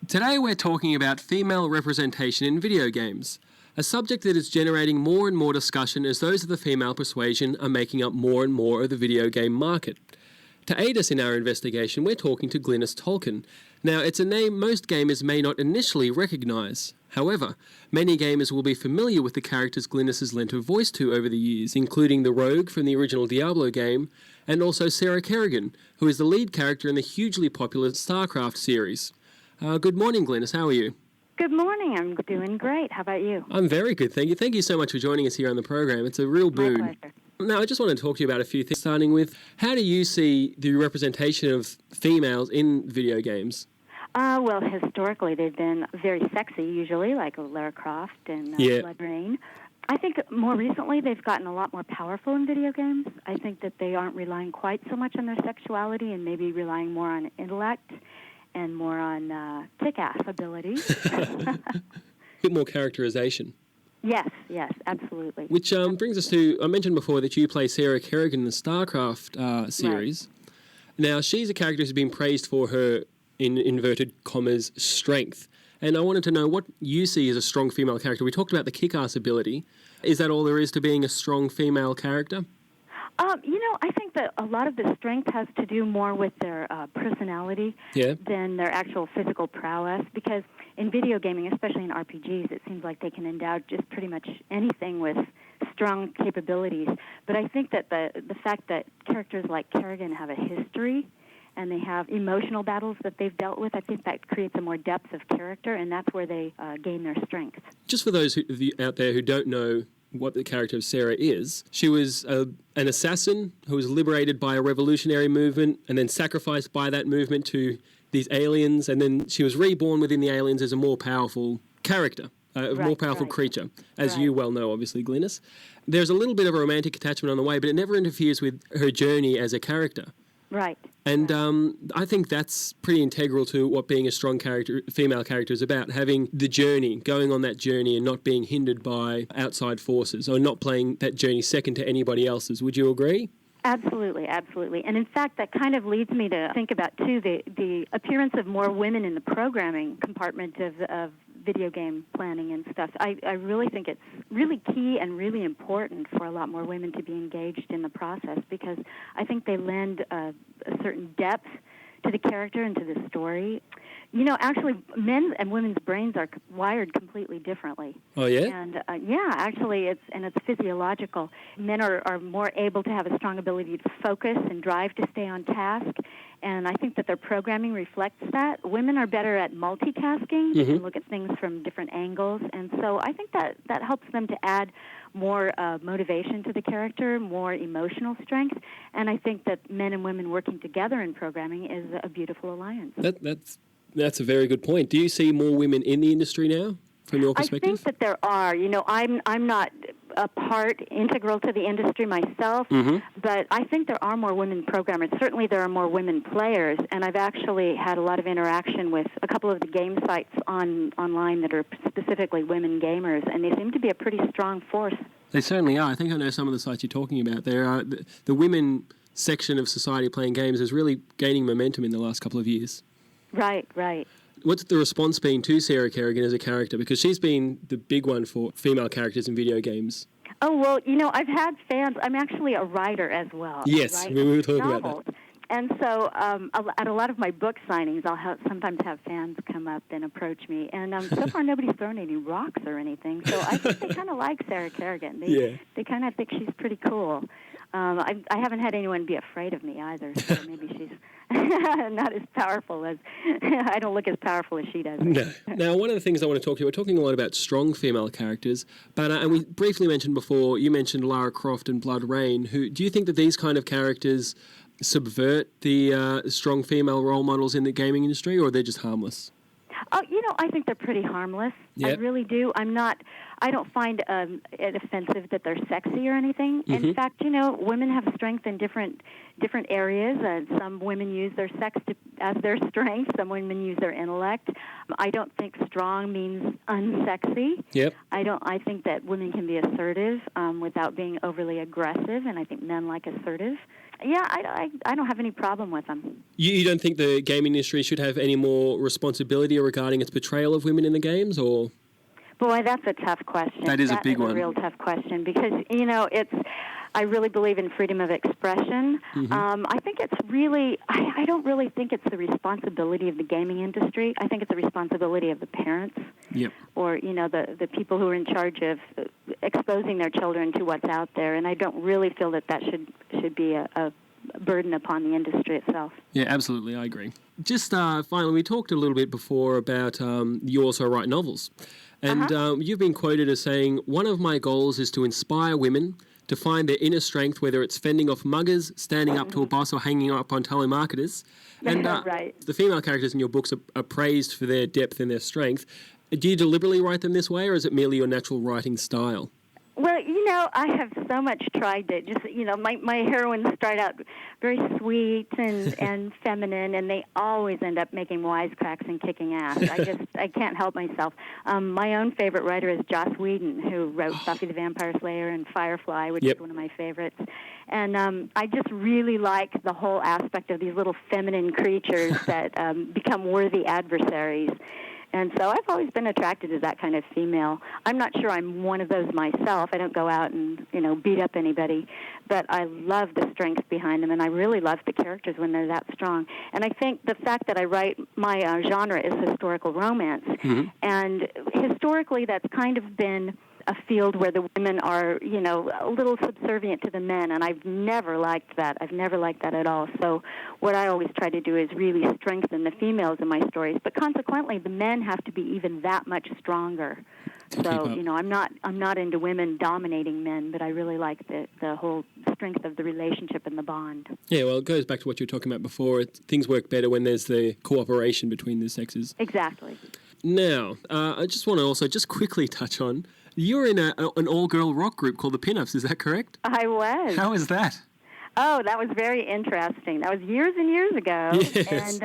Today we're talking about female representation in video games, a subject that is generating more and more discussion as those of the female persuasion are making up more and more of the video game market. To aid us in our investigation, we're talking to Glynnis Campbell. Now, it's a name most gamers may not initially recognise. However, many gamers will be familiar with the characters Glynnis has lent a voice to over the years, including the Rogue from the original Diablo game, and also Sarah Kerrigan, who is the lead character in the hugely popular StarCraft series. Good morning, Glynnis. How are you? Good morning. I'm doing great. How about you? I'm very good, thank you. Thank you so much for joining us here on the program. It's a real boon. My pleasure. Now, I just want to talk to you about a few things, starting with how do you see the representation of females in video games? Well, historically, they've been very sexy, usually, like Lara Croft and Blood Rain. I think more recently they've gotten a lot more powerful in video games. I think that they aren't relying quite so much on their sexuality and maybe relying more on intellect and more on kick-ass ability. A bit more characterization. Yes, absolutely. Which brings us to, I mentioned before that you play Sarah Kerrigan in the StarCraft series. Right. Now, she's a character who's been praised for her, in inverted commas, strength. And I wanted to know what you see as a strong female character. We talked about the kick-ass ability. Is that all there is to being a strong female character? I think that a lot of the strength has to do more with their personality than their actual physical prowess, because in video gaming, especially in RPGs, it seems like they can endow just pretty much anything with strong capabilities. But I think that the fact that characters like Kerrigan have a history and they have emotional battles that they've dealt with, I think that creates a more depth of character, and that's where they gain their strength. Just for those out there who don't know what the character of Sarah is, she was an assassin who was liberated by a revolutionary movement and then sacrificed by that movement to these aliens, and then she was reborn within the aliens as a more powerful character, a more powerful creature, as you well know, obviously, Glynnis. There's a little bit of a romantic attachment on the way, but it never interferes with her journey as a character. Right. And I think that's pretty integral to what being a strong female character is about, having the journey, going on that journey and not being hindered by outside forces or not playing that journey second to anybody else's. Would you agree? Absolutely. And in fact, that kind of leads me to think about, too, the appearance of more women in the programming compartment of video game planning and stuff. I really think it's really key and really important for a lot more women to be engaged in the process, because I think they lend a certain depth to the character and to the story. Actually, men's and women's brains are wired completely differently. Oh, yeah? And, actually, it's physiological. Men are more able to have a strong ability to focus and drive to stay on task, and I think that their programming reflects that. Women are better at multitasking. They can look at things from different angles, and so I think that helps them to add more motivation to the character, more emotional strength, and I think that men and women working together in programming is a beautiful alliance. That's a very good point. Do you see more women in the industry now, from your perspective? I think that there are. I'm not integral to the industry myself, but I think there are more women programmers. Certainly there are more women players, and I've actually had a lot of interaction with a couple of the game sites online that are specifically women gamers, and they seem to be a pretty strong force. They certainly are. I think I know some of the sites you're talking about. The women section of society playing games is really gaining momentum in the last couple of years. Right. What's the response been to Sarah Kerrigan as a character? Because she's been the big one for female characters in video games. Oh, well, I've had fans. I'm actually a writer as well. Yes, we were talking about that. And so at a lot of my book signings, I'll sometimes have fans come up and approach me. And so far, nobody's thrown any rocks or anything. So I think they kind of like Sarah Kerrigan. They kind of think she's pretty cool. I haven't had anyone be afraid of me either, so maybe she's not as powerful as... I don't look as powerful as she does. No. Now, one of the things I want to talk to you, we're talking a lot about strong female characters, but and we briefly mentioned before, you mentioned Lara Croft and Blood Rain. Do you think that these kind of characters subvert the strong female role models in the gaming industry, or they're just harmless? Oh, I think they're pretty harmless. Yep. I really do. I don't find it offensive that they're sexy or anything. In fact, women have strength in different different areas. Some women use their sex as their strength. Some women use their intellect. I don't think strong means unsexy. Yep. I think that women can be assertive without being overly aggressive, and I think men like assertive. Yeah, I don't have any problem with them. You don't think the gaming industry should have any more responsibility regarding its portrayal of women in the games, or? Boy, that's a tough question. That is a big one. That is a real tough question because, I really believe in freedom of expression. Mm-hmm. I think it's really, I don't really think it's the responsibility of the gaming industry. I think it's the responsibility of the parents. Yep. Or, the people who are in charge of exposing their children to what's out there. And I don't really feel that should be a burden upon the industry itself. Yeah, absolutely. I agree. Just finally, we talked a little bit before about you also write novels. And you've been quoted as saying, "One of my goals is to inspire women to find their inner strength, whether it's fending off muggers, standing up to a boss, or hanging up on telemarketers." And right. The female characters in your books are praised for their depth and their strength. Do you deliberately write them this way, or is it merely your natural writing style? Well, I have so much tried to just, my heroines start out very sweet and feminine, and they always end up making wisecracks and kicking ass. I can't help myself. My own favorite writer is Joss Whedon, who wrote Buffy the Vampire Slayer and Firefly, which is one of my favorites. And I just really like the whole aspect of these little feminine creatures that become worthy adversaries. And so I've always been attracted to that kind of female. I'm not sure I'm one of those myself. I don't go out and, beat up anybody. But I love the strength behind them, and I really love the characters when they're that strong. And I think the fact that I write, my genre is historical romance. Mm-hmm. And historically, that's kind of been a field where the women are, a little subservient to the men, and I've never liked that. I've never liked that at all. So what I always try to do is really strengthen the females in my stories, but consequently, the men have to be even that much stronger. So, I'm not into women dominating men, but I really like the whole strength of the relationship and the bond. Yeah, well, it goes back to what you were talking about before. Things work better when there's the cooperation between the sexes. Exactly. Now, I just want to also just quickly touch on, you're in an all-girl rock group called the Pinups, is that correct? I was. How is that? Oh, that was very interesting. That was years and years ago. Yes. And,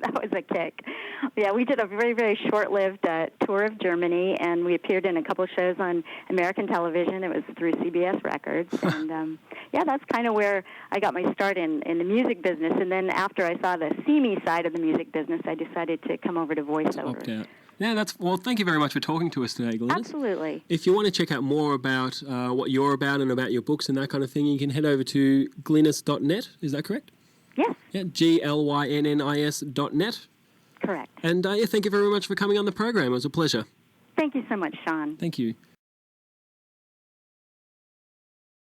that was a kick. Yeah, we did a very, very short-lived tour of Germany, and we appeared in a couple of shows on American television. It was through CBS Records. And, that's kind of where I got my start in the music business. And then after I saw the seamy side of the music business, I decided to come over to voiceover. Yeah, well, thank you very much for talking to us today, Glynnis. Absolutely. If you want to check out more about what you're about and about your books and that kind of thing, you can head over to glynnis.net. Is that correct? Yes. Yeah, glynnis.net. Correct. And thank you very much for coming on the program. It was a pleasure. Thank you so much, Sean. Thank you.